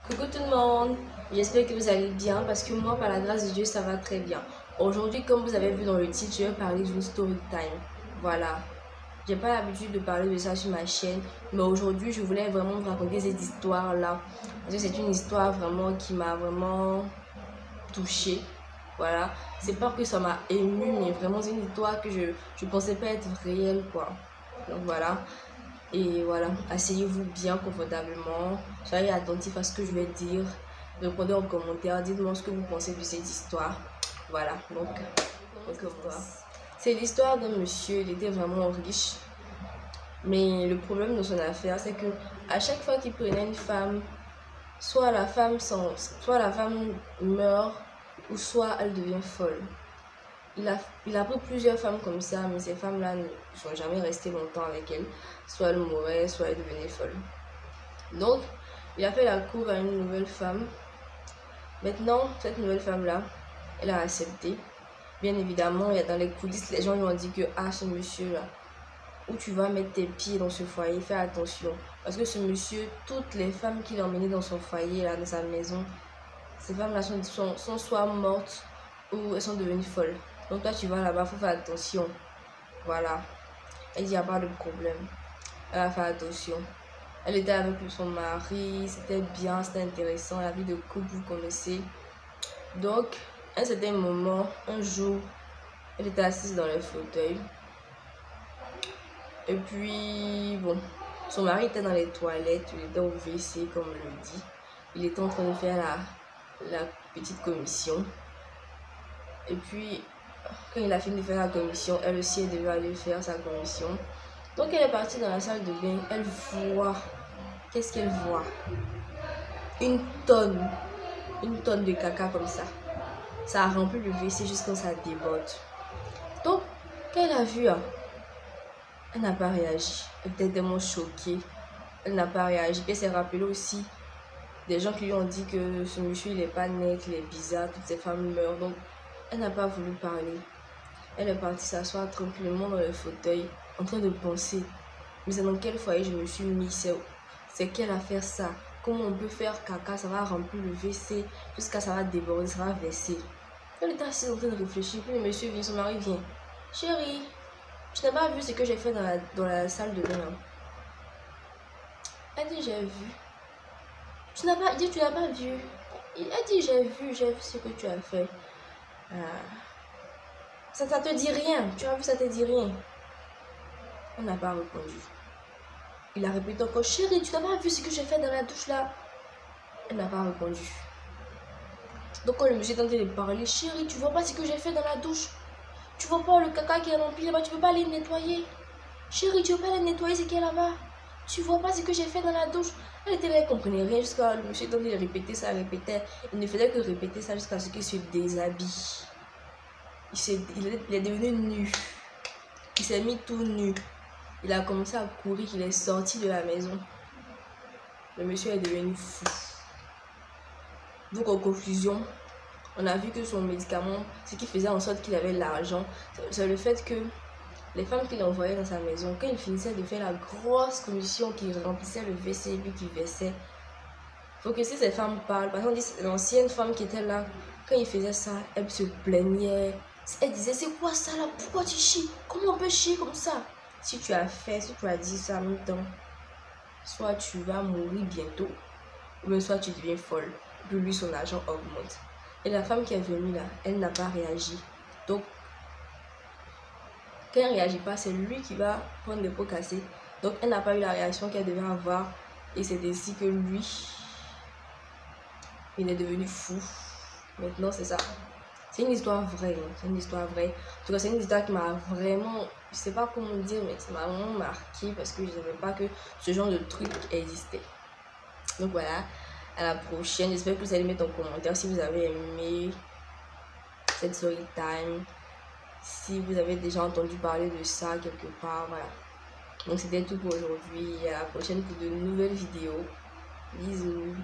Coucou tout le monde, j'espère que vous allez bien parce que moi par la grâce de Dieu ça va très bien. Aujourd'hui comme vous avez vu dans le titre, je vais parler d'une story time. Voilà, j'ai pas l'habitude de parler de ça sur ma chaîne, mais aujourd'hui je voulais vraiment vous raconter cette histoire là parce que c'est une histoire vraiment qui m'a vraiment touchée. Voilà, c'est pas que ça m'a ému, mais vraiment c'est une histoire que je pensais pas être réelle quoi. Donc voilà. Et voilà, asseyez-vous bien confortablement, soyez attentifs à ce que je vais dire, répondez en commentaire, dites-moi ce que vous pensez de cette histoire. Voilà, donc on commence. C'est l'histoire d'un monsieur, il était vraiment riche, mais le problème de son affaire, c'est que à chaque fois qu'il prenait une femme, soit la femme meurt, ou soit elle devient folle. Il a pris plusieurs femmes comme ça, mais ces femmes-là ne sont jamais restées longtemps avec elle. Soit elles mouraient, soit elles devenaient folles. Donc, il a fait la cour à une nouvelle femme. Maintenant, cette nouvelle femme-là, elle a accepté. Bien évidemment, il y a dans les coulisses, les gens lui ont dit que, ah, ce monsieur-là, où tu vas mettre tes pieds dans ce foyer, fais attention. Parce que ce monsieur, toutes les femmes qu'il a emmenées dans son foyer, là, dans sa maison, ces femmes-là sont soit mortes ou elles sont devenues folles. Donc toi tu vas là-bas, faut faire attention. Voilà. Elle dit, il n'y a pas de problème. Elle va faire attention. Elle était avec son mari, c'était bien, c'était intéressant, la vie de couple, vous connaissez. Donc, à un certain moment, un jour, elle était assise dans le fauteuil. Et puis, bon, son mari était dans les toilettes, il était au WC, comme on le dit. Il était en train de faire la petite commission. Et puis, quand il a fini de faire la commission, elle aussi elle devait aller faire sa commission. Donc elle est partie dans la salle de bain, elle voit, qu'est-ce qu'elle voit? Une tonne de caca comme ça. Ça a rempli le WC jusqu'à ça déborde. Donc, quand elle a vu, elle n'a pas réagi. Elle était tellement choquée. Elle n'a pas réagi. Puis elle s'est rappelée aussi des gens qui lui ont dit que ce monsieur il n'est pas net, il est bizarre, toutes ces femmes meurent. Donc, elle n'a pas voulu parler. Elle est partie s'asseoir tranquillement dans le fauteuil, en train de penser. Mais c'est dans quel foyer je me suis mis? C'est quelle affaire ça? Comment on peut faire caca? Ça va remplir le WC jusqu'à ça va déborder, ça va verser. Elle était assise en train de réfléchir. Puis le monsieur vient, son mari vient. Chérie, tu n'as pas vu ce que j'ai fait dans la salle de bain? Elle dit, j'ai vu. Tu n'as pas vu? Elle dit, j'ai vu ce que tu as fait. Ça te dit rien. Tu as vu, ça te dit rien. Elle n'a pas répondu. Il a répété encore, chérie, tu n'as pas vu ce que j'ai fait dans la douche là? Elle n'a pas répondu. Donc quand le monsieur est en train de parler, chérie, tu vois pas ce que j'ai fait dans la douche? Tu vois pas le caca qui est rempli là-bas? Tu peux pas aller nettoyer? Chérie, tu veux pas aller nettoyer ce qui est là-bas? Tu vois pas ce que j'ai fait dans la douche? Elle était là, elle comprenait rien jusqu'à le monsieur est en train de répéter ça, répétait. Il ne faisait que répéter ça jusqu'à ce qu'il se déshabille. Il est devenu nu. Il s'est mis tout nu. Il a commencé à courir, il est sorti de la maison. Le monsieur est devenu fou. Donc en conclusion, on a vu que son médicament, ce qui faisait en sorte qu'il avait l'argent, c'est le fait que les femmes qu'il envoyait dans sa maison, quand il finissait de faire la grosse commission qui remplissait le WC et puis qui versait, il faut que si ces femmes parlent, par exemple l'ancienne femme qui était là, quand il faisait ça, elle se plaignait. Elle disait, c'est quoi ça là? Pourquoi tu chies? Comment on peut chier comme ça? Si tu as dit ça en même temps, soit tu vas mourir bientôt, ou bien soit tu deviens folle. Puis lui, son argent augmente. Et la femme qui est venue là, elle n'a pas réagi. Donc, quand elle ne réagit pas, c'est lui qui va prendre des pots cassés. Donc, elle n'a pas eu la réaction qu'elle devait avoir. Et c'est ainsi que lui, il est devenu fou. Maintenant, c'est ça. C'est une histoire vraie, hein. C'est une histoire vraie. En tout cas, c'est une histoire qui m'a vraiment, je sais pas comment dire, mais ça m'a vraiment marqué parce que je ne savais pas que ce genre de truc existait. Donc voilà, à la prochaine. J'espère que vous allez mettre en commentaire si vous avez aimé cette story time, si vous avez déjà entendu parler de ça quelque part. Voilà. Donc c'était tout pour aujourd'hui. À la prochaine pour de nouvelles vidéos. Bisous.